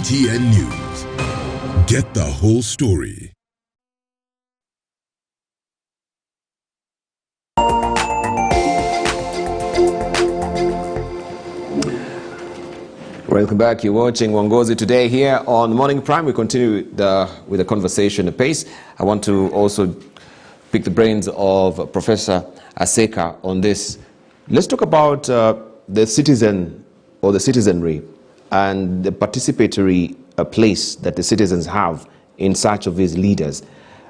KTN News. Get the whole story. Welcome back. You're watching Wangozi Today here on Morning Prime. We continue with the conversation apace. I want to also pick the brains of Professor Aseka on this. Let's talk about the citizen or the citizenry and the participatory place that the citizens have in search of these leaders.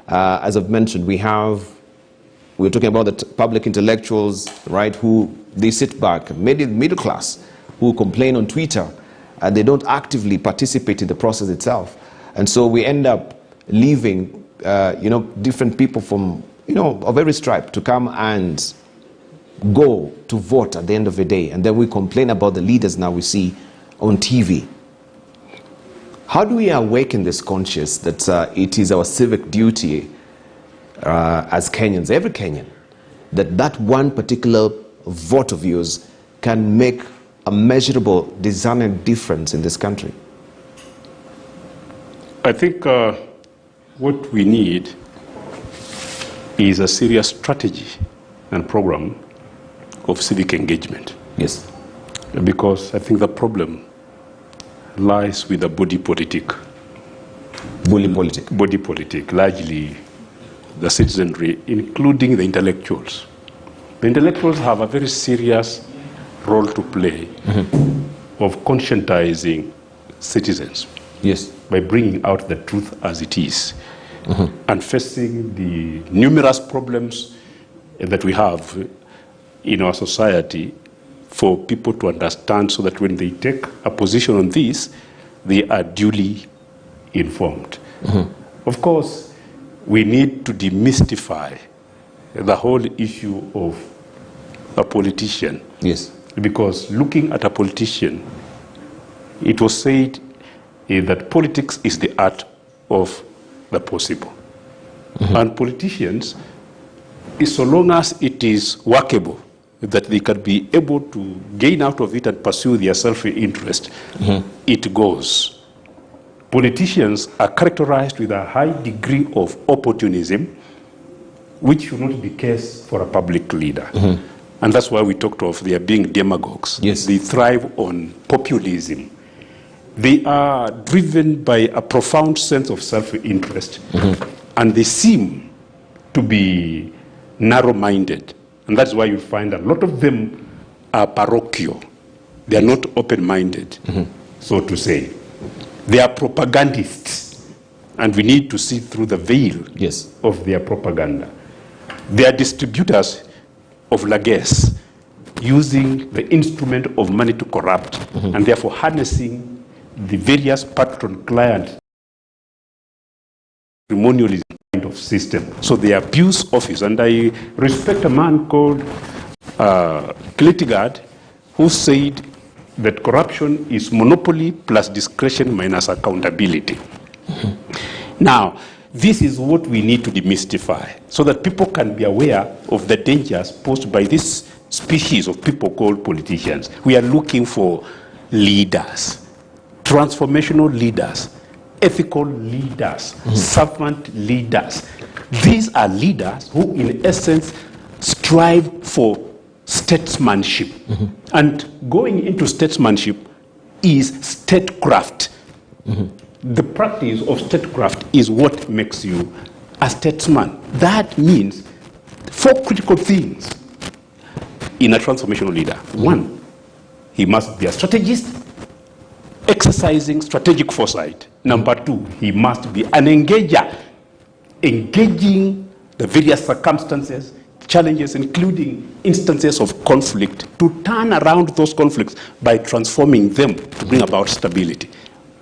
As I've mentioned, we're talking about the public intellectuals, right, who they sit back, middle class, who complain on Twitter, and they don't actively participate in the process itself. And so we end up leaving, different people from, of every stripe to come and go to vote at the end of the day. And then we complain about the leaders now we see on TV. How do we awaken this conscience that it is our civic duty as Kenyans, every Kenyan, that one particular vote of yours can make a measurable, discerning difference in this country? I think what we need is a serious strategy and program of civic engagement. Yes. Because I think the problem lies with the body politic. Bully politic. Body politic, largely the citizenry, including the intellectuals. The intellectuals have a very serious role to play of conscientizing citizens. Yes. By bringing out the truth as it is and facing the numerous problems that we have in our society for people to understand, so that when they take a position on this, they are duly informed. Of course, we need to demystify the whole issue of a politician. Yes. Because looking at a politician, it was said that politics is the art of the possible. And politicians, so long as it is workable, that they can be able to gain out of it and pursue their self-interest, it goes. Politicians are characterized with a high degree of opportunism, which should not be the case for a public leader. And that's why we talked of their being demagogues. Yes. They thrive on populism. They are driven by a profound sense of self-interest. And they seem to be narrow-minded. And that's why you find a lot of them are parochial. They are not open-minded, so to say. They are propagandists. And we need to see through the veil of their propaganda. They are distributors of largesse, using the instrument of money to corrupt, and therefore harnessing the various patron-client ceremonialism kind of system. So they abuse office. And I respect a man called Kierkegaard, who said that corruption is monopoly plus discretion minus accountability. Now, this is what we need to demystify, so that people can be aware of the dangers posed by this species of people called politicians. We are looking for leaders, transformational leaders, ethical leaders, servant leaders. These are leaders who, in essence, strive for statesmanship. And going into statesmanship is statecraft. The practice of statecraft is what makes you a statesman. That means 4 critical things in a transformational leader. 1, he must be a strategist, exercising strategic foresight. Number 2, he must be an engager, engaging the various circumstances, challenges, including instances of conflict, to turn around those conflicts by transforming them to bring about stability.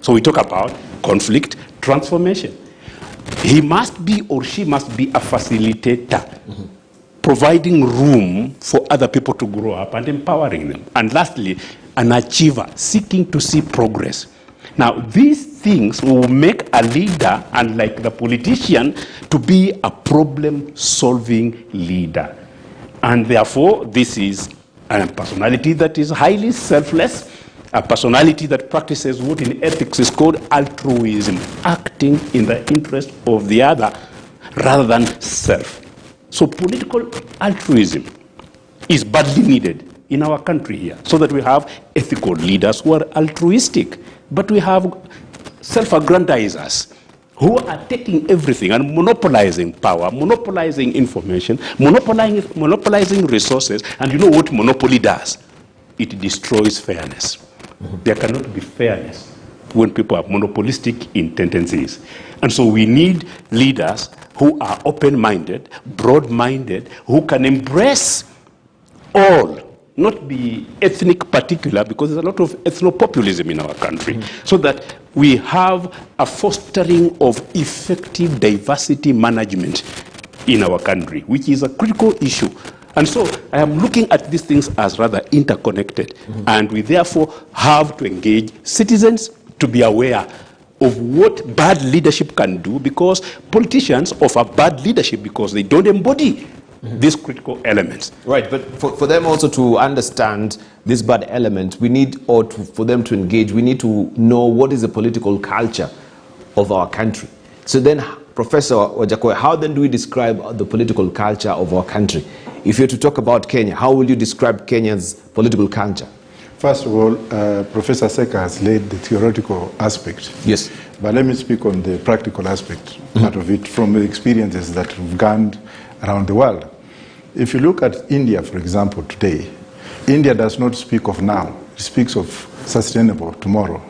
So we talk about conflict transformation. He must be, or she must be, a facilitator, providing room for other people to grow up and empowering them. And lastly, an achiever, seeking to see progress. Now, these things will make a leader, unlike the politician, to be a problem-solving leader. And therefore, this is a personality that is highly selfless, a personality that practices what in ethics is called altruism, acting in the interest of the other rather than self. So political altruism is badly needed in our country here, so that we have ethical leaders who are altruistic, but we have self-aggrandizers who are taking everything and monopolizing power, monopolizing information, monopolizing resources. And you know what monopoly does? It destroys fairness. There cannot be fairness when people have monopolistic in tendencies. And so we need leaders who are open-minded, broad-minded, who can embrace all, not be ethnic particular, because there's a lot of ethno-populism in our country, so that we have a fostering of effective diversity management in our country, which is a critical issue. And so I am looking at these things as rather interconnected, and we therefore have to engage citizens to be aware of what bad leadership can do, because politicians offer bad leadership because they don't embody these critical elements. Right, but for them also to understand this bad element, we need, for them to engage, we need to know what is the political culture of our country. So then, Professor Wajakoya, how then do we describe the political culture of our country? If you're to talk about Kenya, how will you describe Kenya's political culture? First of all, Professor Aseka has laid the theoretical aspect. Yes. But let me speak on the practical aspect, part of it, from the experiences that we've gained around the world. If you look at India, for example, today, India does not speak of now. It speaks of sustainable tomorrow.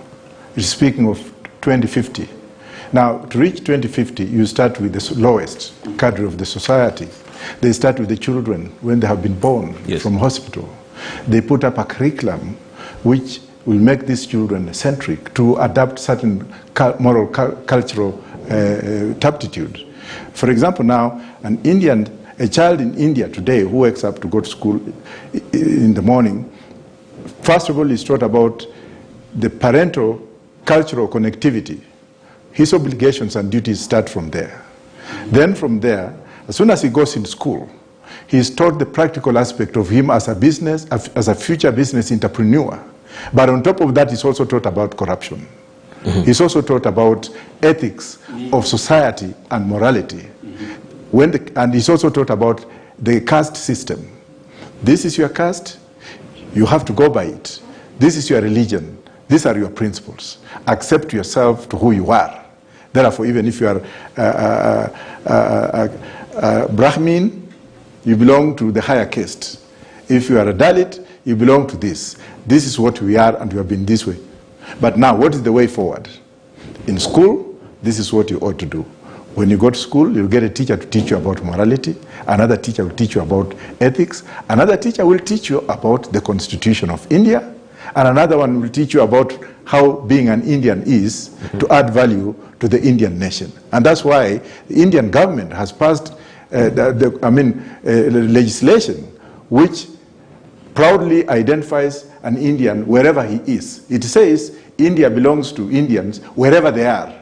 It's speaking of 2050. Now, to reach 2050, you start with the lowest cadre of the society. They start with the children when they have been born from hospital. They put up a curriculum which will make these children centric to adapt certain moral, cultural aptitude. For example, now, a child in India today who wakes up to go to school in the morning, first of all, is taught about the parental cultural connectivity. His obligations and duties start from there. Then from there, as soon as he goes in school, he is taught the practical aspect of him as a business, as a future business entrepreneur. But on top of that, he's also taught about corruption. He's also taught about ethics of society and morality. And he's also taught about the caste system. This is your caste, you have to go by it. This is your religion, these are your principles. Accept yourself to who you are. Therefore, even if you are a Brahmin, you belong to the higher caste. If you are a Dalit, you belong to this. This is what we are, and we have been this way. But now, what is the way forward? In school, this is what you ought to do. When you go to school, you'll get a teacher to teach you about morality. Another teacher will teach you about ethics. Another teacher will teach you about the Constitution of India. And another one will teach you about how being an Indian is to add value to the Indian nation. And that's why the Indian government has passed legislation which proudly identifies an Indian wherever he is. It says India belongs to Indians wherever they are.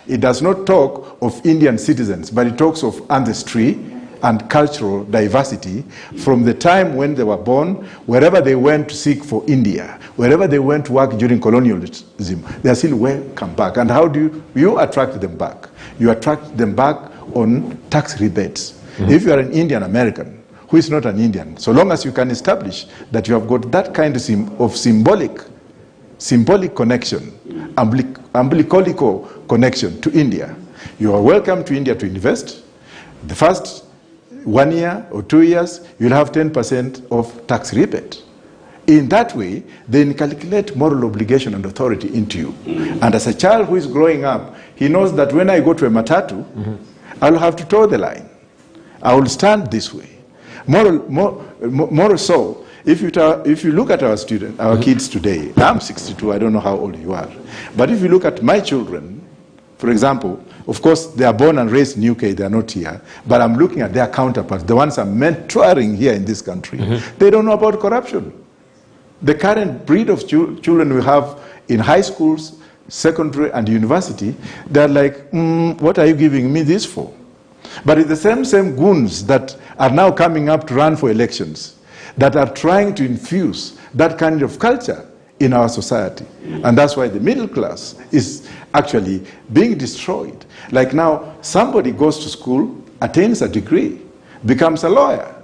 It does not talk of Indian citizens, but it talks of ancestry and cultural diversity from the time when they were born, wherever they went to seek for India, wherever they went to work during colonialism, they are still welcome back. And how do you attract them back? You attract them back on tax rebates. If you are an Indian American who is not an Indian, so long as you can establish that you have got that kind of symbolic connection, umbilical connection to India, you are welcome to India to invest. The first 1 year or 2 years, you'll have 10% of tax rebate. In that way, they calculate moral obligation and authority into you. And as a child who is growing up, he knows that when I go to a matatu, I'll have to toe the line. I will stand this way. More so, if you look at our students, our kids today, I'm 62, I don't know how old you are, but if you look at my children, for example, of course, they are born and raised in UK, they are not here, but I'm looking at their counterparts, the ones I'm mentoring here in this country. They don't know about corruption. The current breed of children we have in high schools, secondary and university, they're like, what are you giving me this for? But it's the same goons that are now coming up to run for elections, that are trying to infuse that kind of culture in our society. And that's why the middle class is actually being destroyed. Like now, somebody goes to school, attains a degree, becomes a lawyer.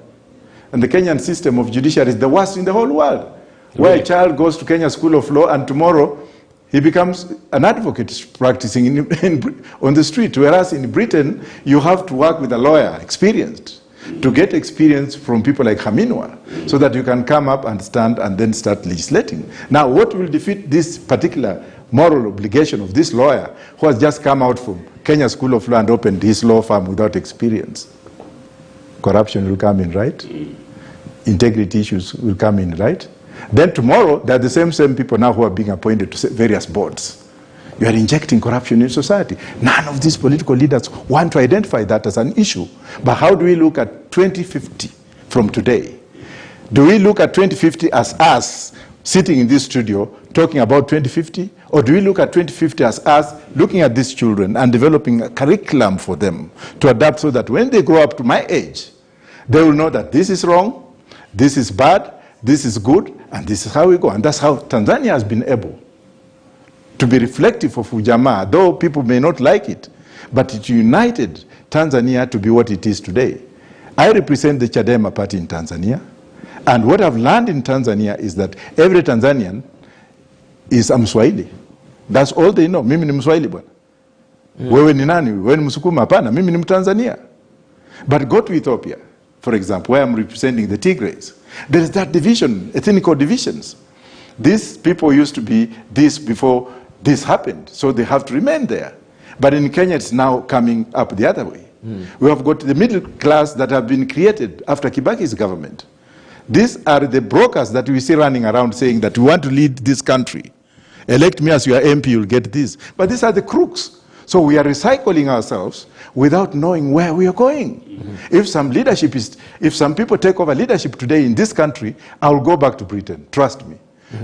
And the Kenyan system of judiciary is the worst in the whole world. Where a child goes to Kenya School of Law and tomorrow he becomes an advocate practicing on the street. Whereas in Britain, you have to work with a lawyer, experienced, to get experience from people like Haminwa, so that you can come up and stand and then start legislating. Now, what will defeat this particular moral obligation of this lawyer who has just come out from Kenya School of Law and opened his law firm without experience? Corruption will come in, right? Integrity issues will come in, right? Then tomorrow, they're the same people now who are being appointed to various boards. You are injecting corruption in society. None of these political leaders want to identify that as an issue. But how do we look at 2050 from today? Do we look at 2050 as us sitting in this studio talking about 2050? Or do we look at 2050 as us looking at these children and developing a curriculum for them to adapt so that when they grow up to my age, they will know that this is wrong, this is bad, this is good, and this is how we go. And that's how Tanzania has been able to be reflective of Ujamaa, though people may not like it, but it united Tanzania to be what it is today. I represent the Chadema party in Tanzania, and what I've learned in Tanzania is that every Tanzanian is a Mswahili. That's all they know. Mimi ni Mswahili bwana. Wewe ni nani? Wewe ni Msukuma? Hapana, mimi ni Mtanzania. But go to Ethiopia, for example, where I'm representing the Tigrays. There is that division, ethnical divisions. These people used to be this before this happened, so they have to remain there. But in Kenya, it's now coming up the other way. We have got the middle class that have been created after Kibaki's government. These are the brokers that we see running around saying that we want to lead this country. Elect me as your MP, you'll get this. But these are the crooks. So we are recycling ourselves without knowing where we are going. If some people take over leadership today in this country, I will go back to Britain, trust me.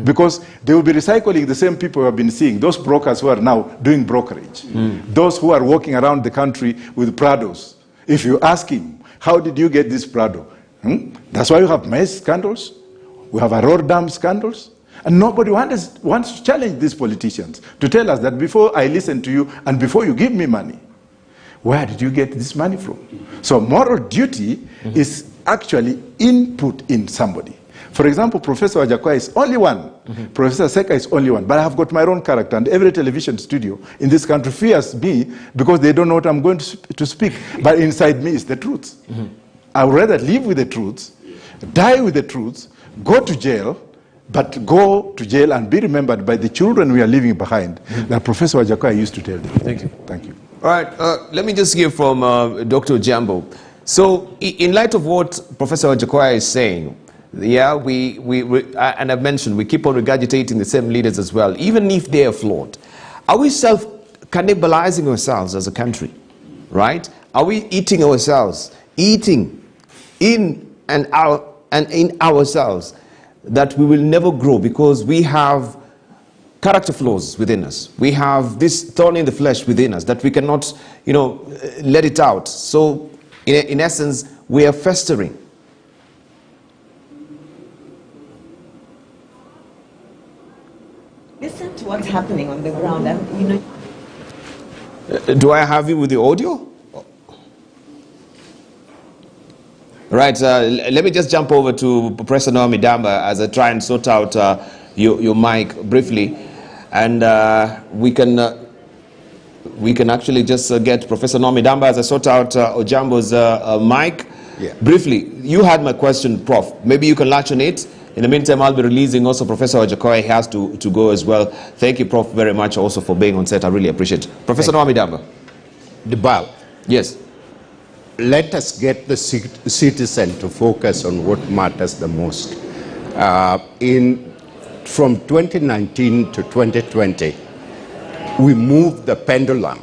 Because they will be recycling the same people we have been seeing, those brokers who are now doing brokerage, those who are walking around the country with Prados. If you ask him, how did you get this Prado? That's why you have maize scandals, we have Aurora Dam scandals, and nobody wants to challenge these politicians to tell us that before I listen to you and before you give me money, where did you get this money from? So moral duty is actually input in somebody. For example, Professor Wajakoya is only one. Professor Seka is only one. But I have got my own character, and every television studio in this country fears me because they don't know what I'm going to speak. But inside me is the truth. I would rather live with the truths, die with the truths, go to jail, but go to jail and be remembered by the children we are leaving behind, that Professor Wajakoya used to tell them. Thank you. Thank you. All right, let me just hear from Dr. Jambo. So, in light of what Professor Wajakoya is saying, yeah, and I've mentioned, we keep on regurgitating the same leaders as well, even if they are flawed. Are we self-cannibalizing ourselves as a country, right? Are we eating ourselves, eating in and out and in ourselves, that we will never grow because we have character flaws within us. We have this thorn in the flesh within us that we cannot, let it out. So, in essence, we are festering. Listen to what's happening on the ground. Do I have you with the audio? Right, let me just jump over to Professor Naomi Damba as I try and sort out your mic briefly. And we can actually just get Professor Naomi Damba as I sort out Ojambo's mic. Yeah. Briefly, you had my question, Prof. Maybe you can latch on it. In the meantime, I'll be releasing also Professor Wajakoya. He has to go as well. Thank you, Prof, very much also for being on set. I really appreciate it. Professor Naomi Damba. Debal. Yes. Let us get the citizen to focus on what matters the most. From 2019 to 2020, we moved the pendulum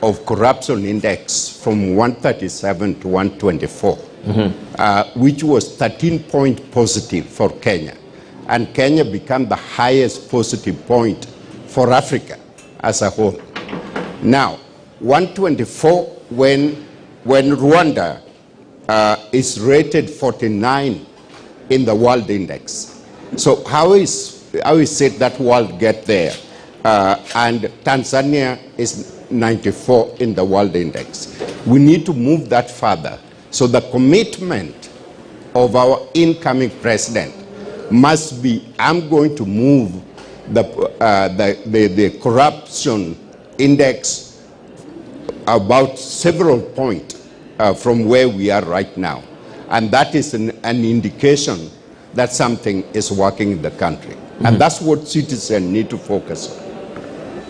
of corruption index from 137 to 124, which was 13-point positive for Kenya. And Kenya became the highest positive point for Africa as a whole. Now, 124 when Rwanda is rated 49 in the world index. So how is how is it that world get there? And Tanzania is 94 in the World Index. We need to move that further. So the commitment of our incoming president must be, I'm going to move the corruption index about several points from where we are right now. And that is an indication that something is working in the country. And that's what citizens need to focus on.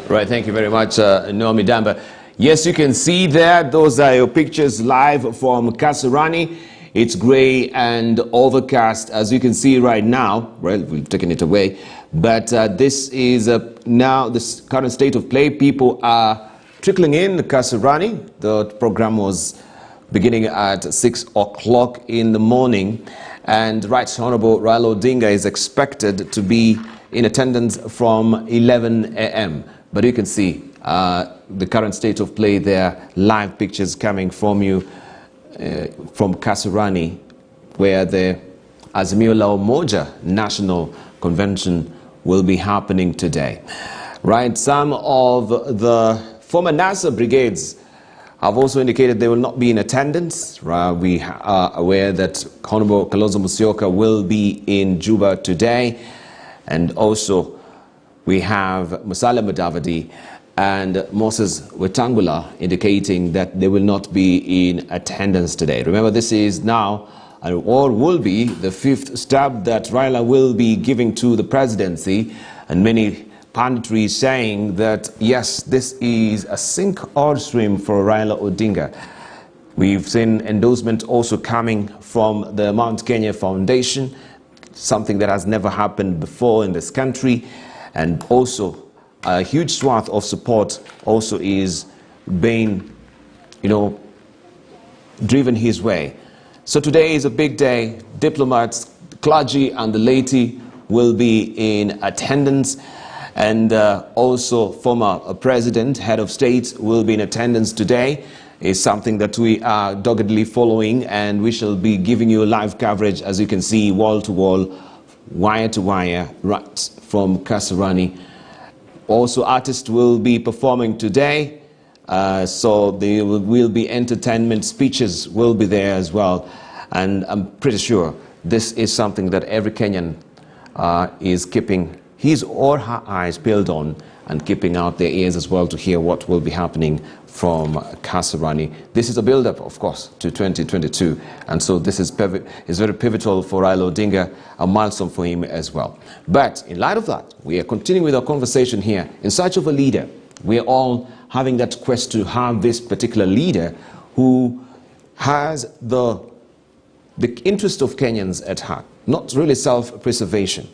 Right, thank you very much, Naomi Damba. Yes, you can see there, those are your pictures live from Kasarani. It's gray and overcast, as you can see right now. Well, we've taken it away. But this is now this current state of play. People are trickling in Kasarani. The program was beginning at 6 o'clock in the morning. And Right Honorable Raila Odinga is expected to be in attendance from 11 a.m. But you can see the current state of play there, live pictures coming from you from Kasarani, where the Azimio la Umoja National Convention will be happening today. Right, some of the former NASA brigades have also indicated they will not be in attendance. We are aware that Honorable Kalonzo Musyoka will be in Juba today, and also we have Musalia Mudavadi and Moses Wetangula indicating that they will not be in attendance today. Remember, this is now, or will be, the fifth stab that Raila will be giving to the presidency, and many punditry saying that, yes, this is a sink or swim for Raila Odinga. We've seen endorsement also coming from the Mount Kenya Foundation, something that has never happened before in this country, and also a huge swath of support also is being, driven his way. So today is a big day. Diplomats, clergy and the laity will be in attendance, and also former president, head of state will be in attendance today. Is something that we are doggedly following, and we shall be giving you live coverage, as you can see, wall to wall, wire to wire, right from Kasarani. Also, artists will be performing today, so there will be entertainment, speeches will be there as well. And I'm pretty sure this is something that every Kenyan is keeping his or her eyes peeled on and keeping out their ears as well to hear what will be happening from Kasarani. This is a build-up, of course, to 2022, and so this is very pivotal for Raila Odinga, a milestone for him as well. But in light of that, we are continuing with our conversation here in search of a leader. We are all having that quest to have this particular leader who has the interest of Kenyans at heart, not really self-preservation.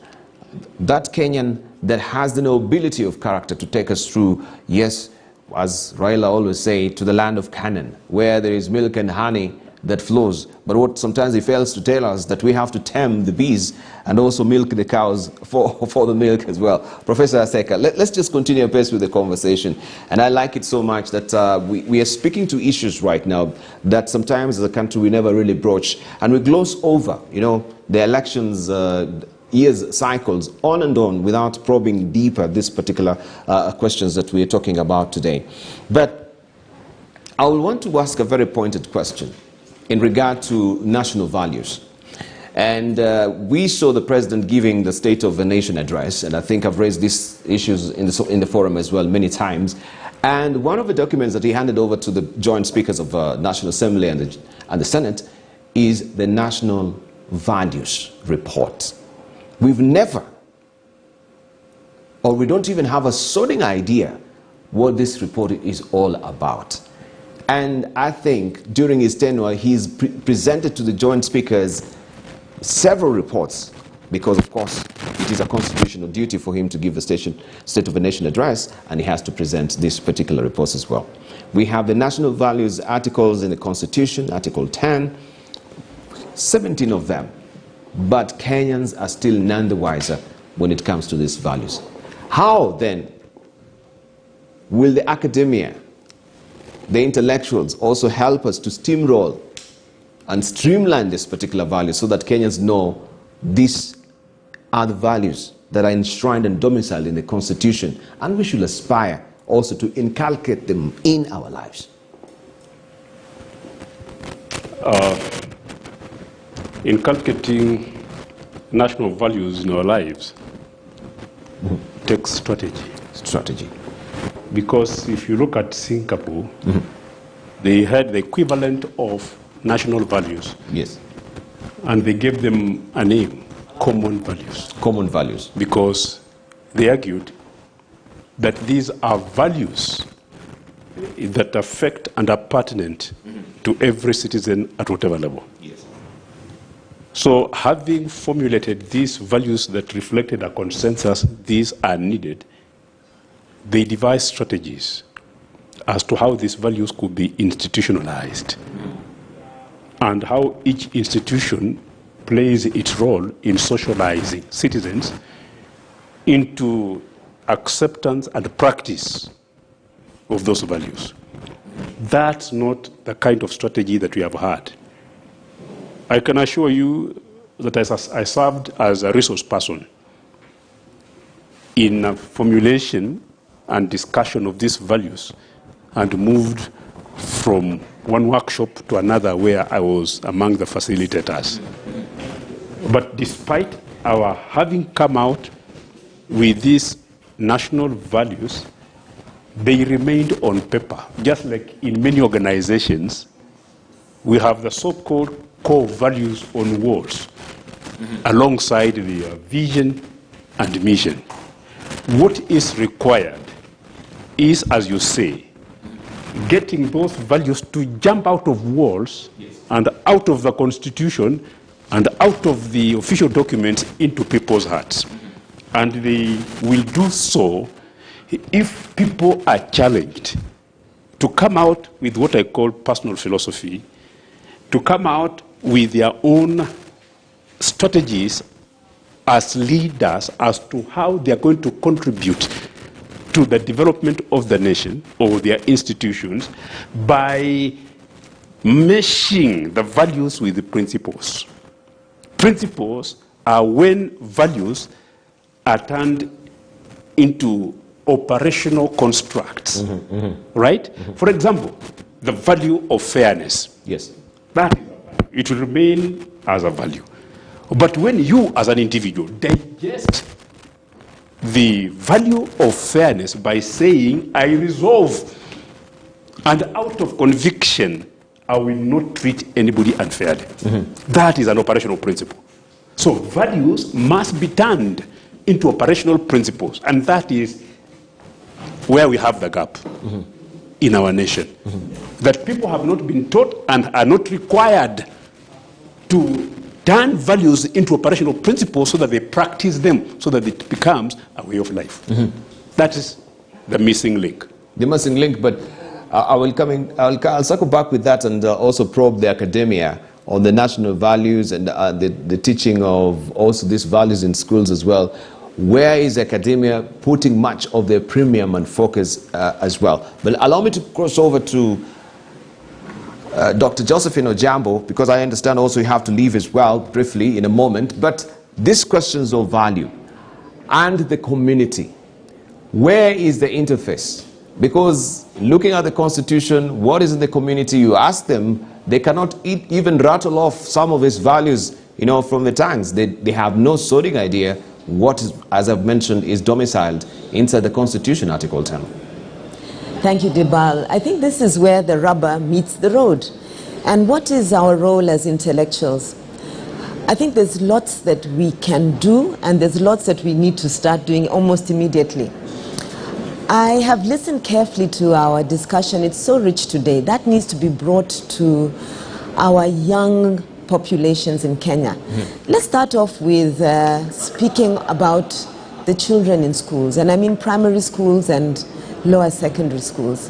That Kenyan that has the nobility of character to take us through, yes, as Raila always say, to the land of Canaan, where there is milk and honey that flows. But what sometimes he fails to tell us, that we have to tame the bees and also milk the cows for the milk as well. Professor Aseka, let's just continue pace with the conversation. And I like it so much that we are speaking to issues right now that sometimes as a country we never really broach. And we gloss over, the elections, years, cycles, on and on, without probing deeper this particular questions that we are talking about today. But I will want to ask a very pointed question in regard to national values. And we saw the president giving the State of the Nation address, and I think I've raised these issues in the forum as well many times. And one of the documents that he handed over to the joint speakers of National Assembly and the Senate is the National Values Report. We've never, or we don't even have a sodding idea what this report is all about. And I think during his tenure, he's presented to the joint speakers several reports, because of course it is a constitutional duty for him to give the State of the Nation address, and he has to present these particular reports as well. We have the national values articles in the Constitution, Article 10, 17 of them. But Kenyans are still none the wiser when it comes to these values. How then will the academia, the intellectuals, also help us to steamroll and streamline this particular value so that Kenyans know these are the values that are enshrined and domiciled in the Constitution, and we should aspire also to inculcate them in our lives? Inculcating national values in our lives takes strategy. Because if you look at Singapore, they had the equivalent of national values. Yes. And they gave them a name, common values. Common values. Because they argued that these are values that affect and are pertinent to every citizen at whatever level. Yes. So having formulated these values that reflected a consensus, these are needed, they devised strategies as to how these values could be institutionalized and how each institution plays its role in socializing citizens into acceptance and practice of those values. That's not the kind of strategy that we have had. I can assure you that I served as a resource person in a formulation and discussion of these values and moved from one workshop to another where I was among the facilitators. But despite our having come out with these national values, they remained on paper. Just like in many organizations, we have the so-called core values on walls, alongside the vision and mission. What is required is, as you say, getting those values to jump out of walls and out of the Constitution and out of the official documents into people's hearts. And they will do so if people are challenged to come out with what I call personal philosophy, to come out with their own strategies as leaders as to how they are going to contribute to the development of the nation or their institutions by meshing the values with the principles. Principles are when values are turned into operational constructs, right? For example, the value of fairness. Yes. That is a value. It will remain as a value. But when you, as an individual, digest the value of fairness by saying, I resolve, and out of conviction, I will not treat anybody unfairly. That is an operational principle. So values must be turned into operational principles, and that is where we have the gap in our nation. That people have not been taught and are not required to turn values into operational principles so that they practice them, so that it becomes a way of life. That is the missing link. The missing link, but I'll circle back with that and also probe the academia on the national values and the teaching of also these values in schools as well. Where is academia putting much of their premium and focus as well? But allow me to cross over to Dr. Josephine Ojambo, because I understand also you have to leave as well briefly in a moment. But these questions of value and the community, where is the interface? Because looking at the Constitution, what is in the community, you ask them, they cannot even rattle off some of its values, from the tongues. They have no sorting idea what, as I've mentioned, is domiciled inside the Constitution, Article 10. Thank you, Dibal. I think this is where the rubber meets the road. And what is our role as intellectuals? I think there's lots that we can do, and there's lots that we need to start doing almost immediately. I have listened carefully to our discussion. It's so rich today. That needs to be brought to our young populations in Kenya. Let's start off with speaking about the children in schools, and I mean primary schools and lower secondary schools.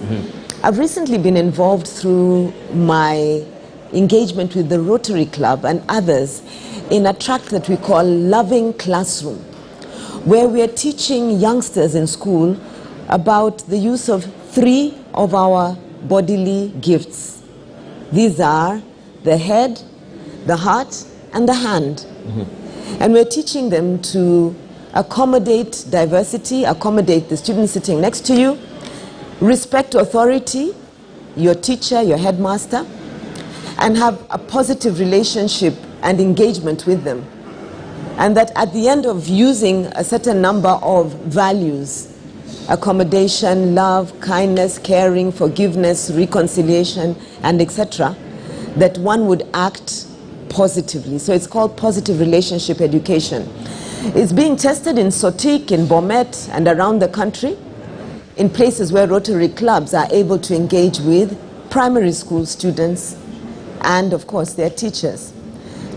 I've recently been involved through my engagement with the Rotary Club and others in a track that we call Loving Classroom, where we are teaching youngsters in school about the use of 3 of our bodily gifts. These are the head, the heart, and the hand. And we're teaching them to accommodate diversity, accommodate the student sitting next to you, respect authority, your teacher, your headmaster, and have a positive relationship and engagement with them. And that at the end of using a certain number of values, accommodation, love, kindness, caring, forgiveness, reconciliation, and etc., that one would act positively. So it's called positive relationship education. It's being tested in Sotik, in Bomet, and around the country, in places where Rotary clubs are able to engage with primary school students and, of course, their teachers.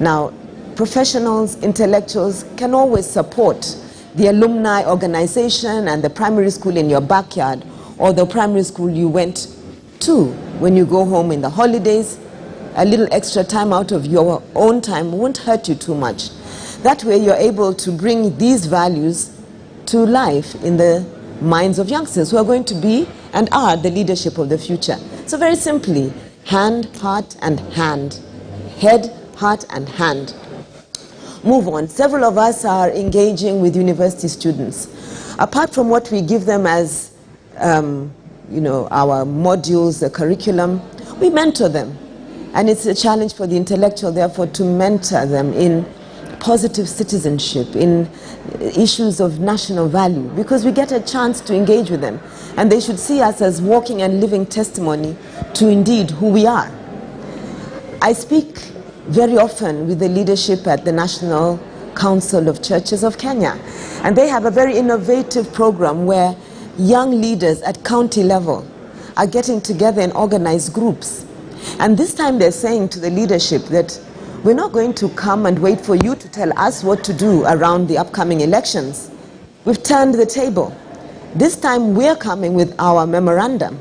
Now, professionals, intellectuals can always support the alumni organization and the primary school in your backyard, or the primary school you went to when you go home in the holidays. A little extra time out of your own time won't hurt you too much. That way you're able to bring these values to life in the minds of youngsters who are going to be and are the leadership of the future. So very simply, hand, heart, and hand. Head, heart, and hand. Move on. Several of us are engaging with university students. Apart from what we give them as, our modules, the curriculum, we mentor them. And it's a challenge for the intellectual, therefore, to mentor them in positive citizenship, in issues of national value, because we get a chance to engage with them. And they should see us as walking and living testimony to indeed who we are. I speak very often with the leadership at the National Council of Churches of Kenya. And they have a very innovative program where young leaders at county level are getting together in organized groups. And this time they're saying to the leadership that we're not going to come and wait for you to tell us what to do around the upcoming elections. We've turned the table. This time we're coming with our memorandum,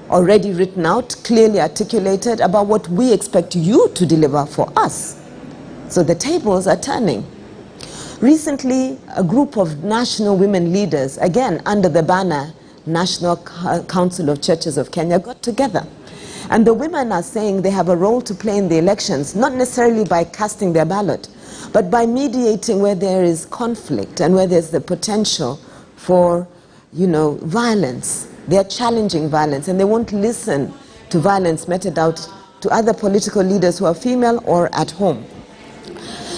already written out, clearly articulated about what we expect you to deliver for us. So the tables are turning. Recently, a group of national women leaders, again under the banner National Council of Churches of Kenya, got together. And the women are saying they have a role to play in the elections, not necessarily by casting their ballot, but by mediating where there is conflict and where there's the potential for, violence. They're challenging violence, and they won't listen to violence meted out to other political leaders who are female or at home.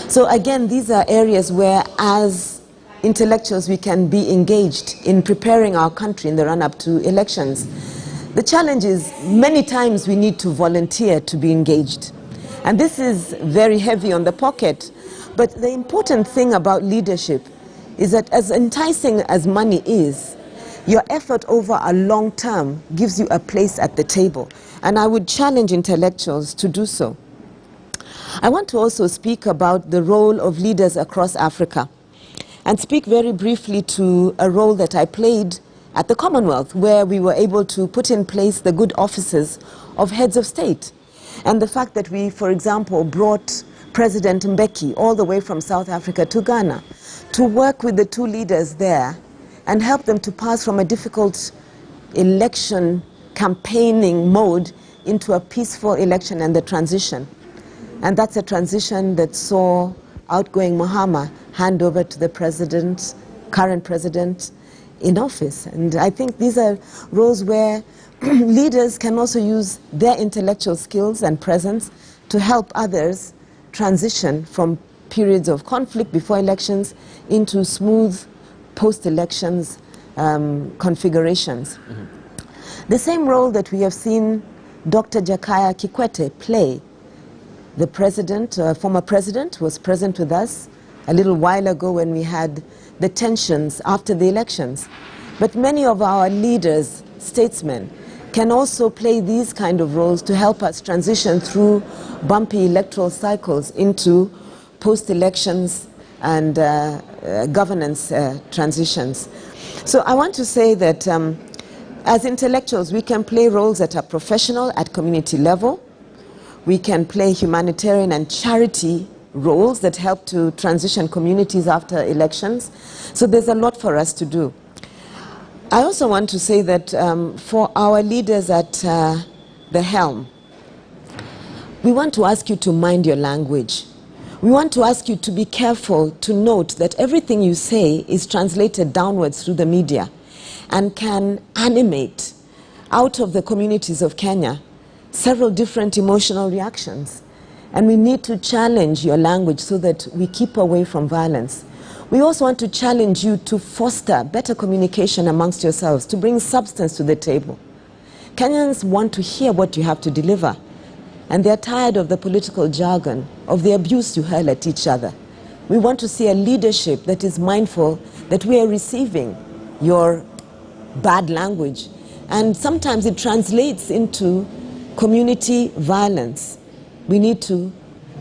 So again, these are areas where, as intellectuals, we can be engaged in preparing our country in the run-up to elections. The challenge is, many times we need to volunteer to be engaged. And this is very heavy on the pocket. But the important thing about leadership is that, as enticing as money is, your effort over a long term gives you a place at the table. And I would challenge intellectuals to do so. I want to also speak about the role of leaders across Africa, and speak very briefly to a role that I played at the Commonwealth, where we were able to put in place the good offices of heads of state. And the fact that we, for example, brought President Mbeki all the way from South Africa to Ghana to work with the two leaders there and help them to pass from a difficult election campaigning mode into a peaceful election and the transition. And that's a transition that saw outgoing Mahama hand over to the president, current president, in office. And I think these are roles where leaders can also use their intellectual skills and presence to help others transition from periods of conflict before elections into smooth post-elections configurations. The same role that we have seen Dr. Jakaya Kikwete play. The president, former president, was present with us a little while ago when we had the tensions after the elections. But many of our leaders, statesmen, can also play these kind of roles to help us transition through bumpy electoral cycles into post-elections and governance transitions. So I want to say that as intellectuals, we can play roles that are professional at community level. We can play humanitarian and charity roles that help to transition communities after elections. So there's a lot for us to do. I also want to say that for our leaders at the helm, we want to ask you to mind your language. We want to ask you to be careful to note that everything you say is translated downwards through the media and can animate out of the communities of Kenya several different emotional reactions. And we need to challenge your language so that we keep away from violence. We also want to challenge you to foster better communication amongst yourselves, to bring substance to the table. Kenyans want to hear what you have to deliver, and they're tired of the political jargon, of the abuse you hurl at each other. We want to see a leadership that is mindful that we are receiving your bad language, and sometimes it translates into community violence. We need to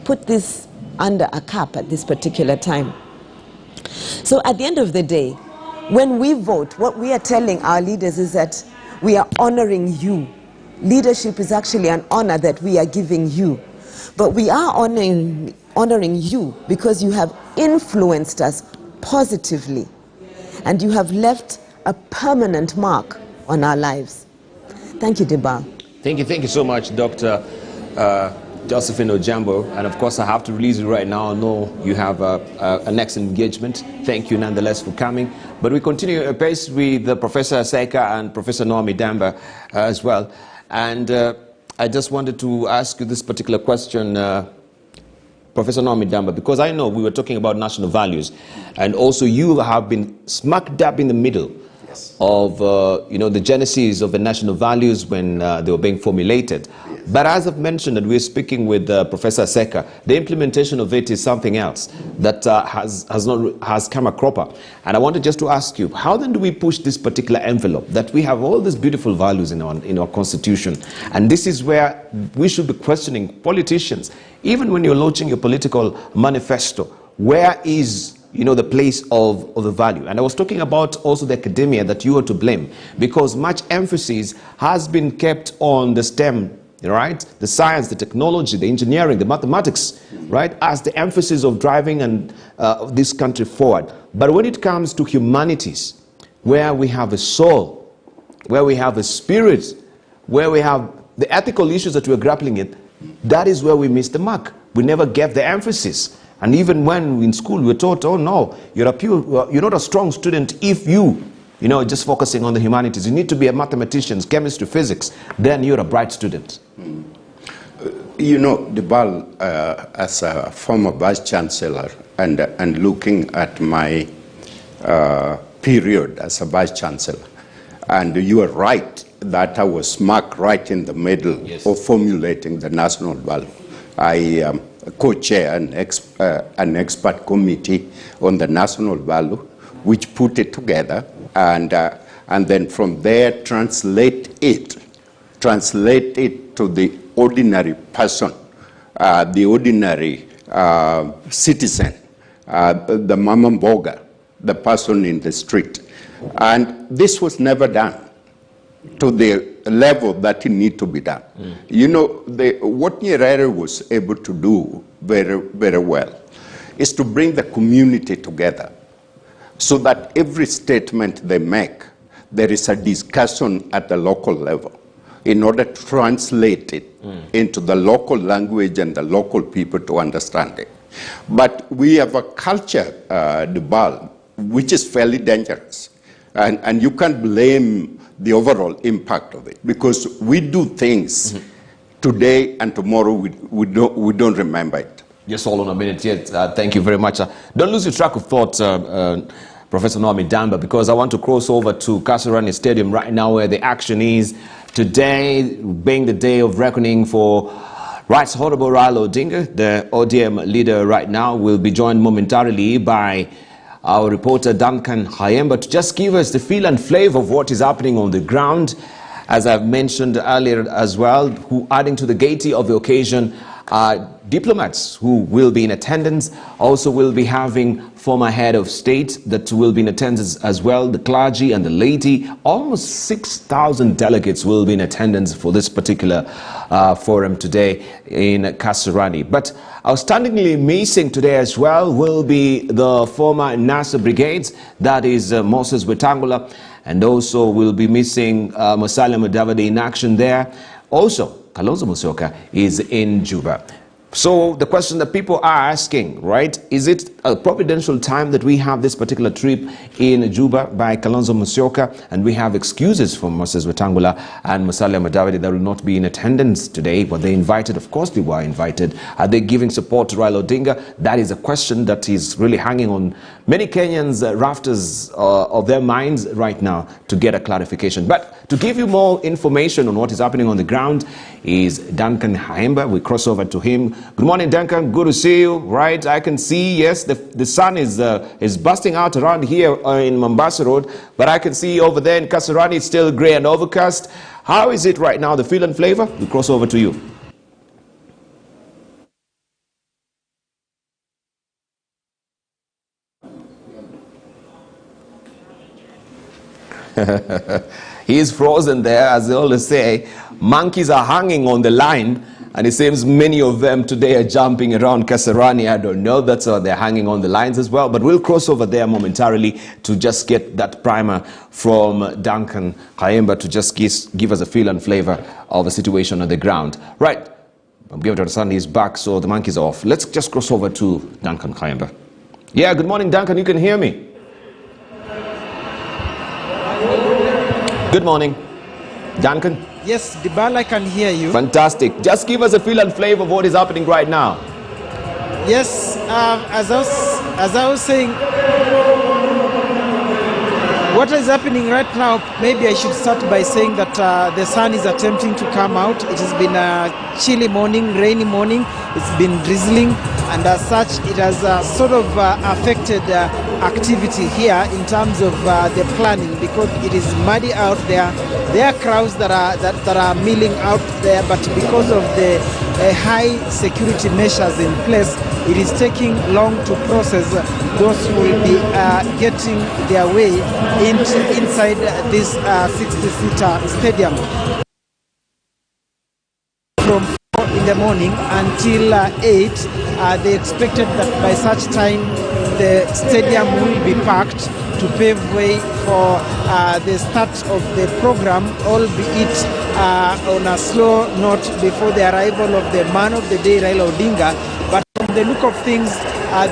put this under a cap at this particular time. So at the end of the day, when we vote, what we are telling our leaders is that we are honoring you. Leadership is actually an honor that we are giving you. But we are honoring you because you have influenced us positively, and you have left a permanent mark on our lives. Thank you, Debal. Thank you so much, Dr. Josephine Ojambo. And of course, I have to release you right now. I know you have an excellent engagement. Thank you nonetheless for coming. But we continue apace with Professor Aseka and Professor Naomi Damba as well. And I just wanted to ask you this particular question, Professor Naomi Damba, because I know we were talking about national values, and also you have been smack dab in the middle of the genesis of the national values when they were being formulated. Yes. But as I've mentioned, and we're speaking with Professor Aseka, the implementation of it is something else that has come a cropper. And I wanted just to ask you, how then do we push this particular envelope that we have all these beautiful values in our constitution? And this is where we should be questioning politicians. Even when you're launching your political manifesto, where is the place of the value? And I was talking about also the academia that you are to blame, because much emphasis has been kept on the STEM, right? The science, the technology, the engineering, the mathematics, right? As the emphasis of driving this country forward. But when it comes to humanities, where we have a soul, where we have a spirit, where we have the ethical issues that we're grappling with, that is where we miss the mark. We never gave the emphasis. And even when in school we were taught, oh no, you're not a strong student if just focusing on the humanities. You need to be a mathematician, chemistry, physics, then you're a bright student. Debal, as a former vice chancellor and looking at my period as a vice chancellor, and you are right that I was smack right in the middle of formulating the national value. I co-chair an expert committee on the national value, which put it together, and then from there translate it to the ordinary person, the ordinary citizen, the mama mboga, the person in the street. And this was never done to the level that it need to be done. What Nyerere was able to do very, very well is to bring the community together so that every statement they make, there is a discussion at the local level in order to translate it into the local language and the local people to understand it. But we have a culture, Debal, which is fairly dangerous. And you can't blame the overall impact of it, because we do things today and tomorrow we don't remember it. Just hold on a minute yet. Thank you very much. Don't lose your track of thought, Professor Naomi Damba, because I want to cross over to Kasarani Stadium right now, where the action is today, being the day of reckoning for Rights Honorable Raila Odinga, the ODM leader right now, will be joined momentarily by our reporter Duncan Hayemba to just give us the feel and flavor of what is happening on the ground. As I've mentioned earlier as well, who adding to the gaiety of the occasion are diplomats who will be in attendance. Also will be having former head of state that will be in attendance as well, the clergy and the laity. Almost 6,000 delegates will be in attendance for this particular forum today in Kasarani. But outstandingly missing today as well will be the former NASA Brigades, that is Moses Wetangula, and also will be missing Musalia Mudavadi in action there. Also, Kalonzo Musyoka is in Juba. So the question that people are asking, right, is it a providential time that we have this particular trip in Juba by Kalonzo Musyoka, and we have excuses from Moses Wetangula and Musalia Mudavadi that will not be in attendance today? Were they invited? Of course they were invited. Are they giving support to Raila Odinga? That is a question that is really hanging on many Kenyans' rafters of their minds right now to get a clarification. But to give you more information on what is happening on the ground is Duncan Haemba. We cross over to him. Good morning, Duncan. Good to see you. Right, I can see, yes, the sun is busting out around here in Mombasa Road, but I can see over there in Kasarani it's still grey and overcast. How is it right now, the feel and flavor? We cross over to you. He is frozen there, as they always say. Monkeys are hanging on the line, and it seems many of them today are jumping around Kasarani. I don't know, that's why they're hanging on the lines as well. But we'll cross over there momentarily to just get that primer from Duncan Haemba to just give us a feel and flavor of the situation on the ground. Right, I'm giving to understand he's back, so the monkey's off. Let's just cross over to Duncan Haemba. Yeah, good morning, Duncan. You can hear me? Good morning, Duncan. Yes, Dibal, I can hear you. Fantastic. Just give us a feel and flavor of what is happening right now. Yes, as I was saying, what is happening right now, maybe I should start by saying that the sun is attempting to come out. It has been a chilly morning, rainy morning. It's been drizzling, and as such, it has sort of affected activity here in terms of the planning, because it is muddy out there. There are crowds that are milling out there, but because of the high security measures in place, it is taking long to process those who will be getting their way inside this 60-seater stadium. From 4 in the morning until 8, they expected that by such time the stadium will be packed to pave way for the start of the program, albeit on a slow note before the arrival of the man of the day, Raila Odinga. But from the look of things,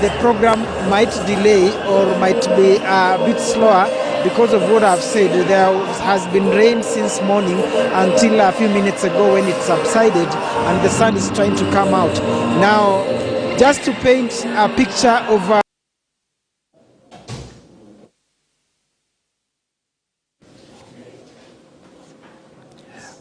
the program might delay or might be a bit slower because of what I've said. There has been rain since morning until a few minutes ago when it subsided, and the sun is trying to come out. Now, just to paint a picture of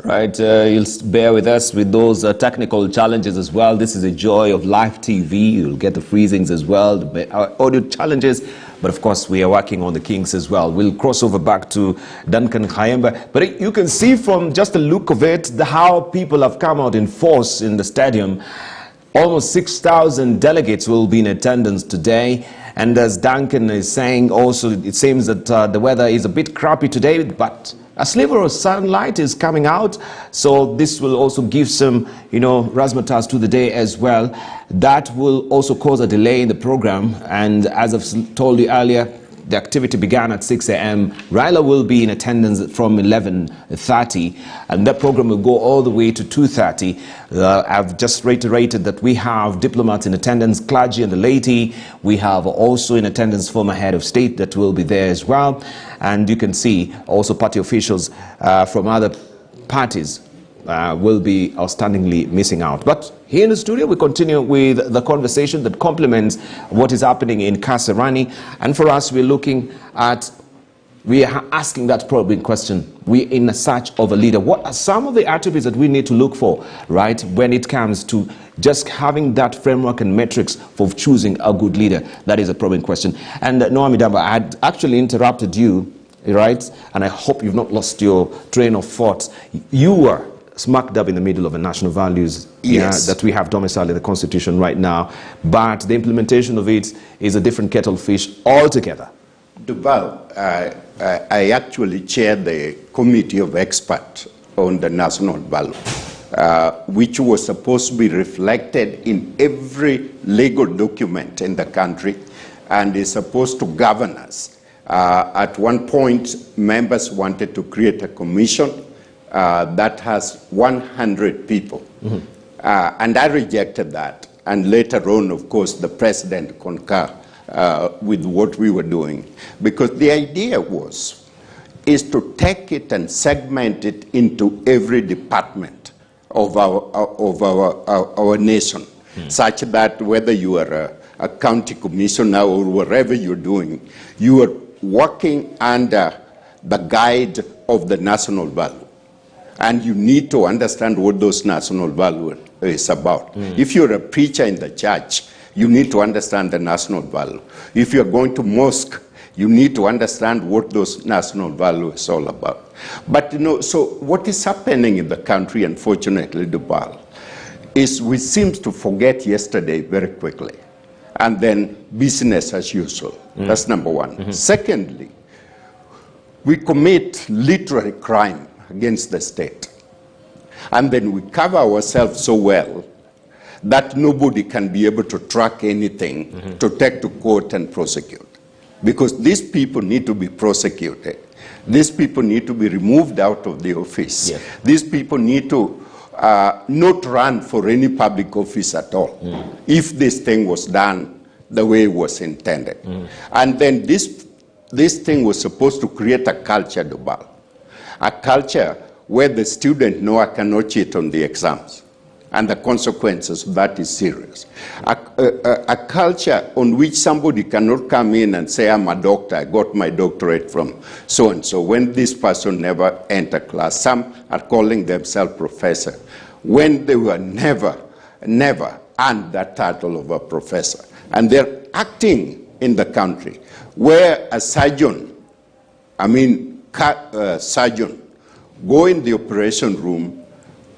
Right, you'll bear with us with those technical challenges as well. This is a joy of live TV. You'll get the freezings as well, the audio challenges, but of course we are working on the kinks as well. We'll cross over back to Duncan Haemba, but you can see from just the look of it, how people have come out in force in the stadium. Almost 6,000 delegates will be in attendance today. And as Duncan is saying also, it seems that the weather is a bit crappy today, but a sliver of sunlight is coming out, so this will also give some, razzmatazz to the day as well. That will also cause a delay in the program, and as I've told you earlier, the activity began at 6 a.m. Raila will be in attendance from 11:30, and that program will go all the way to 2:30. I've just reiterated that we have diplomats in attendance, clergy and the laity. We have also in attendance former head of state that will be there as well. And you can see also party officials from other parties will be outstandingly missing out. But here in the studio, we continue with the conversation that complements what is happening in Kasarani. And for us, we are asking that probing question. We're in search of a leader. What are some of the attributes that we need to look for, right, when it comes to just having that framework and metrics for choosing a good leader? That is a probing question. And Noami Damba, I had actually interrupted you, right? And I hope you've not lost your train of thought. You were smack dab in the middle of a national values that we have domiciled in the Constitution right now, but the implementation of it is a different kettle of fish altogether. Duval, I actually chair the committee of experts on the national value, which was supposed to be reflected in every legal document in the country and is supposed to govern us. At one point, members wanted to create a commission that has 100 people. Mm-hmm. And I rejected that. and later on, of course, the president concurred with what we were doing, because the idea is to take it and segment it into every department of our nation, such that whether you are a county commissioner or wherever you're doing, you are working under the guide of the national value. And you need to understand what those national values is about. If you're a preacher in the church, you need to understand the national value. If you're going to mosque, you need to understand what those national values is all about. But, so what is happening in the country, unfortunately, Dubal, is we seem to forget yesterday very quickly. And then business as usual. That's number one. Secondly, we commit literary crime against the state. And then we cover ourselves so well that nobody can be able to track anything to take to court and prosecute. Because these people need to be prosecuted. These people need to be removed out of the office. Yes. These people need to not run for any public office at all if this thing was done the way it was intended. And then this thing was supposed to create a culture, Dubal. A culture where the student know I cannot cheat on the exams. And the consequences of that is serious. A culture on which somebody cannot come in and say, I'm a doctor, I got my doctorate from so-and-so, when this person never entered class. Some are calling themselves professor, when they were never earned that title of a professor. And they're acting in the country where a surgeon, surgeon, go in the operation room,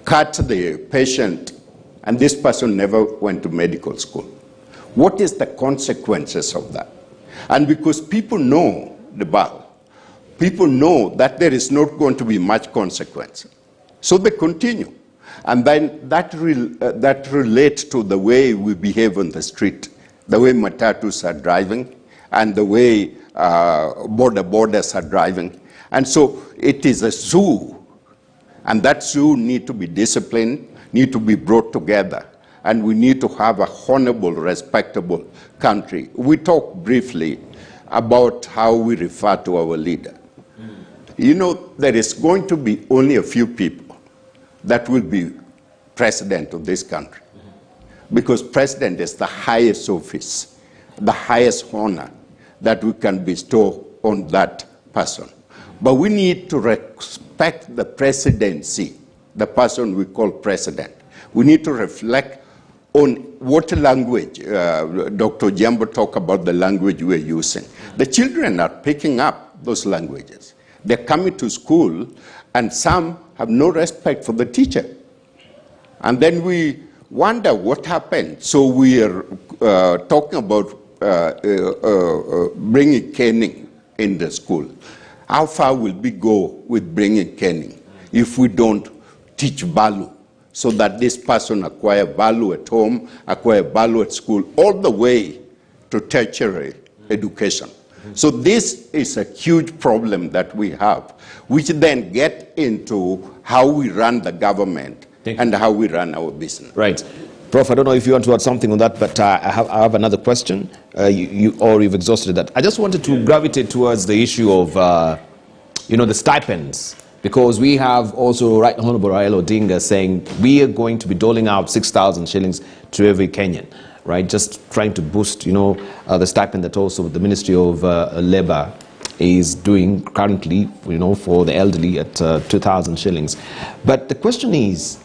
cut the patient, and this person never went to medical school. What is the consequences of that? And because people know the bar, people know that there is not going to be much consequence. So they continue. And then that relates to the way we behave on the street, the way matatus are driving, and the way borders are driving. And so it is a zoo. And that zoo need to be disciplined, need to be brought together, and we need to have a honorable, respectable country. We talked briefly about how we refer to our leader. There is going to be only a few people that will be president of this country, because president is the highest office, the highest honor that we can bestow on that person. But we need to respect the presidency, the person we call president. We need to reflect on what language, Dr. Jambo talked about the language we're using. The children are picking up those languages. They're coming to school, and some have no respect for the teacher. And then we wonder what happened. So we are talking about bringing caning in the school. How far will we go with bringing caning if we don't teach value, so that this person acquire value at home, acquire value at school, all the way to tertiary education? So this is a huge problem that we have, which then get into how we run the government and how we run our business. Right. Prof, I don't know if you want to add something on that, but I have another question, or you've exhausted that. I just wanted to gravitate towards the issue of, the stipends, because we have also Right Honorable Raila Odinga saying we are going to be doling out 6,000 shillings to every Kenyan, right? Just trying to boost, the stipend that also the Ministry of Labour is doing currently, for the elderly at 2,000 shillings. But the question is,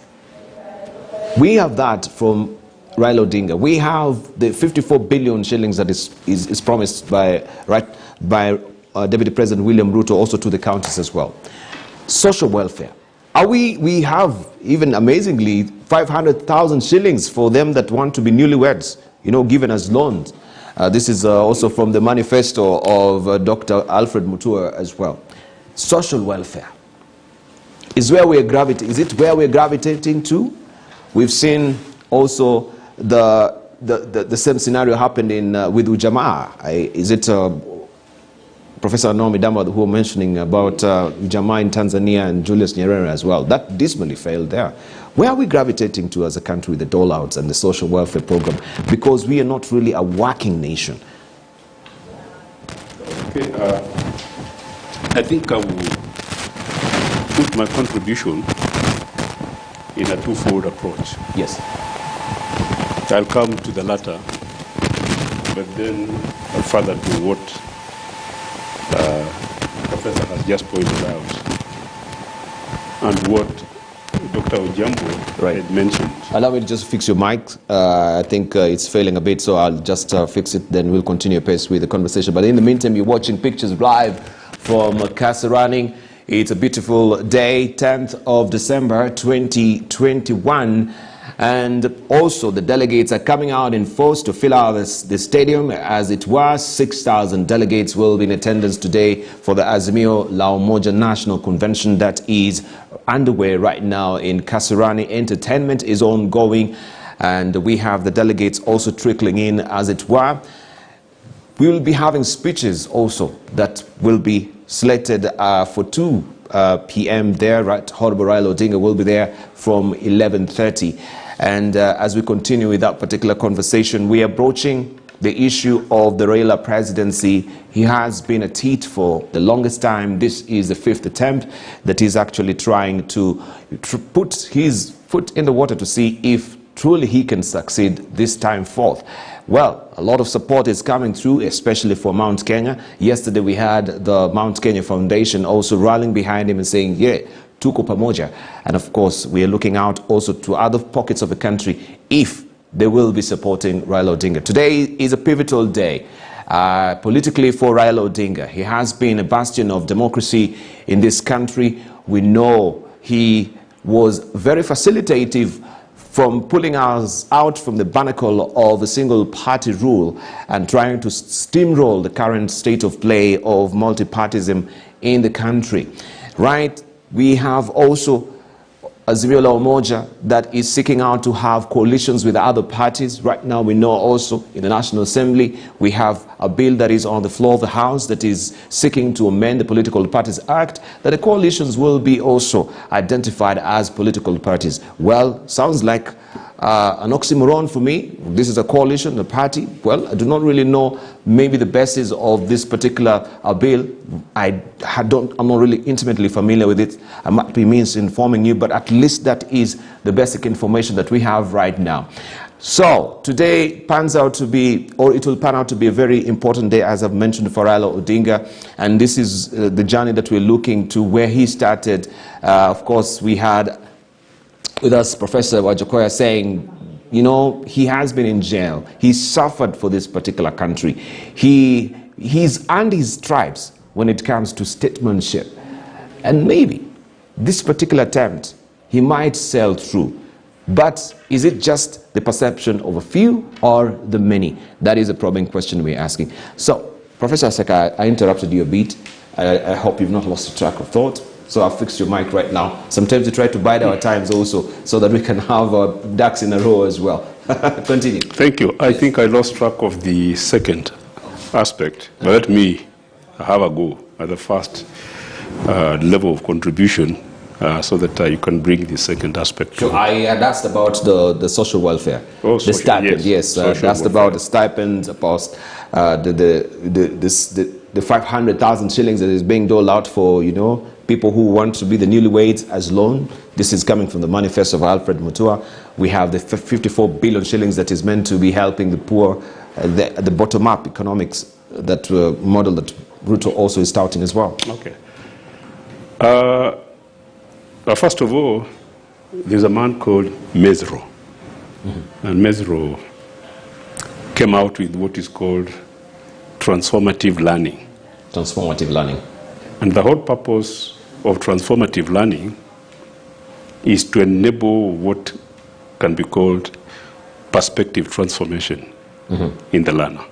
we have that from Raila Odinga. We have the 54 billion shillings that is promised by Deputy President William Ruto, also to the counties as well. Social welfare. We have, even amazingly, 500,000 shillings for them that want to be newlyweds, given as loans. This is also from the manifesto of Dr. Alfred Mutua as well. Social welfare. Is it where we're gravitating to? We've seen also the same scenario happened with Ujamaa. Is it Professor Naomi Damba, who were mentioning about Jamaa in Tanzania and Julius Nyerere as well. That dismally failed there. Where are we gravitating to as a country with the dole-outs and the social welfare program? Because we are not really a working nation. Okay, I think I will put my contribution in a twofold approach. Yes. I'll come to the latter, but then further to what Professor has just pointed out and what Dr. Ojambo had mentioned. Allow me to just fix your mic. I think it's failing a bit, so I'll just fix it, then we'll continue pace with the conversation. But in the meantime, you're watching pictures live from Kasarani. It's a beautiful day, 10th of December 2021. And also the delegates are coming out in force to fill out the stadium. As it was, 6,000 delegates will be in attendance today for the Azimio La Umoja National Convention that is underway right now in Kasarani. Entertainment is ongoing, and we have the delegates also trickling in, as it were. We will be having speeches also that will be slated for 2 p.m. there, right? Honorable Raila Odinga will be there from 11:30. And as we continue with that particular conversation, we are broaching the issue of the Raila presidency. He has been at it for the longest time. This is the 5th attempt that he's actually trying to put his foot in the water to see if truly he can succeed this time forth. Well, a lot of support is coming through, especially for Mount Kenya. Yesterday we had the Mount Kenya Foundation also rallying behind him and saying, yeah, tuko pamoja. And of course, we are looking out also to other pockets of the country if they will be supporting Raila Odinga. Today is a pivotal day politically for Raila Odinga. He has been a bastion of democracy in this country. We know he was very facilitative from pulling us out from the barnacle of a single party rule and trying to steamroll the current state of play of multipartyism in the country. Right? We have also Azimio La Umoja that is seeking out to have coalitions with other parties. Right now we know also in the National Assembly we have a bill that is on the floor of the House that is seeking to amend the Political Parties Act, that the coalitions will be also identified as political parties. Well, sounds like an oxymoron for me. This is a coalition, a party. Well, I do not really know maybe the basis of this particular bill. I'm not really intimately familiar with it. I might be misinforming you, but at least that is the basic information that we have right now. So today pans out to be, or it will pan out to be, a very important day, as I've mentioned, for Raila Odinga. And this is the journey that we're looking to where he started. Of course, we had with us Professor Wajakoya saying, you know, he has been in jail. He suffered for this particular country. He's earned his stripes when it comes to statesmanship. And maybe this particular attempt, he might sail through. But is it just the perception of a few or the many? That is a probing question we're asking. So, Professor Aseka, I interrupted you a bit. I hope you've not lost track of thought. So I'll fix your mic right now. Sometimes we try to bide our times also so that we can have our ducks in a row as well. Continue. Thank you. I think I lost track of the second aspect. But let me have a go at the first level of contribution so that you can bring the second aspect. So I had asked about the social welfare. Oh, the stipend, yes. I asked about the stipend, about the 500,000 shillings that is being doled out for, you know, people who want to be the newlyweds as loan. This is coming from the manifesto of Alfred Mutua. We have the 54 billion shillings that is meant to be helping the poor, the bottom-up economics, that model that Ruto also is touting as well. Okay. First of all, there's a man called Mesro. And Mesro came out with what is called transformative learning. Transformative learning. And the whole purpose of transformative learning is to enable what can be called perspective transformation in the learner.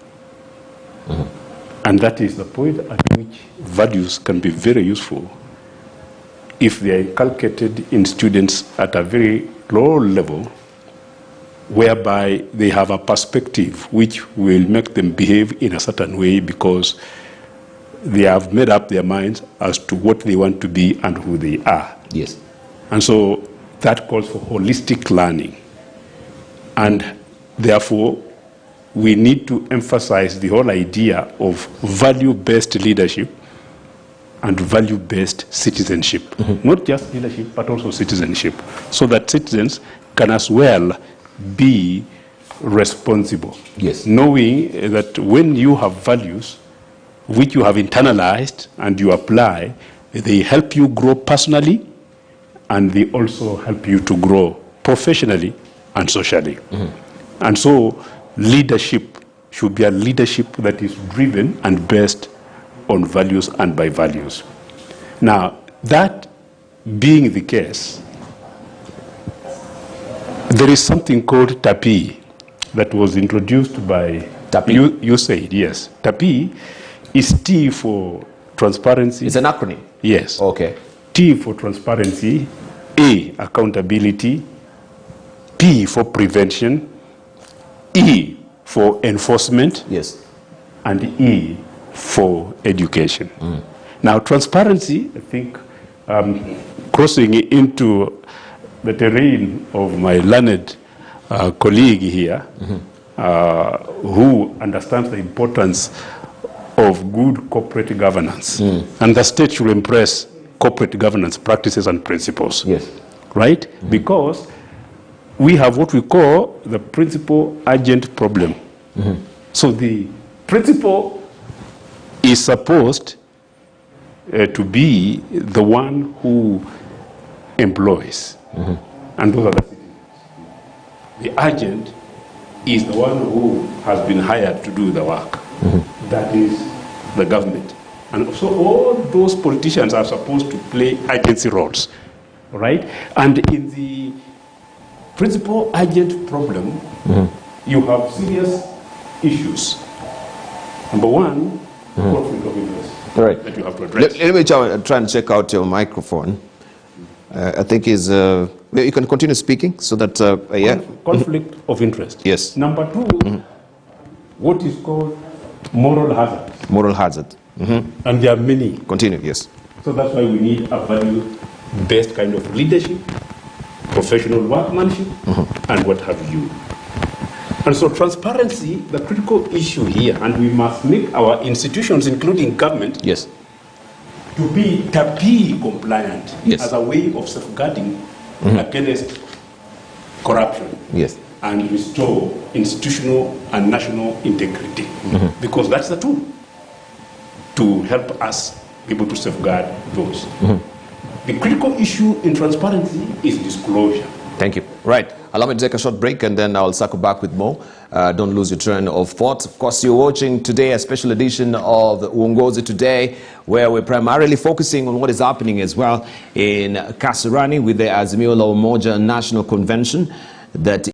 And that is the point at which values can be very useful if they are inculcated in students at a very low level, whereby they have a perspective which will make them behave in a certain way because they have made up their minds as to what they want to be and who they are. Yes. And so that calls for holistic learning. And therefore, we need to emphasize the whole idea of value-based leadership and value-based citizenship. Not just leadership, but also citizenship, so that citizens can as well be responsible. Yes. Knowing that when you have values which you have internalized and you apply, they help you grow personally, and they also help you to grow professionally and socially. And so leadership should be a leadership that is driven and based on values and by values. Now, that being the case, there is something called TAPI that was introduced by TAPI? You said, yes. TAPI is T for transparency. It's an acronym? Yes. Okay. T for transparency, A, accountability, P for prevention, E for enforcement, yes, and E for education. Now, transparency, I think, crossing into the terrain of my learned colleague here, who understands the importance of good corporate governance. And the state should embrace corporate governance practices and principles. Yes. Right? Because we have what we call the principal agent problem. So the principal is supposed to be the one who employs. And those are the citizens. The agent is the one who has been hired to do the work. That is the government. And so all those politicians are supposed to play agency roles, right? And in the principal agent problem, you have serious issues. Number one, conflict of interest. Right. That you have to address. Let me try and check out your microphone. I think is you can continue speaking so that yeah. Conflict of interest. Yes. Number two, what is called moral hazard. Moral hazard. And there are many. Continue. Yes. So that's why we need a value-based kind of leadership, professional workmanship, and what have you. And so transparency, the critical issue here, and we must make our institutions, including government, Yes. to be TAPI compliant Yes. as a way of safeguarding against corruption. Yes. And restore institutional and national integrity. Because that's the tool to help us be able to safeguard those. The critical issue in transparency is disclosure. Thank you. Right. Allow me to take a short break and then I'll circle back with more. Don't lose your train of thought. Of course, you're watching today a special edition of Uongozi Today, where we're primarily focusing on what is happening as well in Kasarani with the Azimio la Umoja National Convention that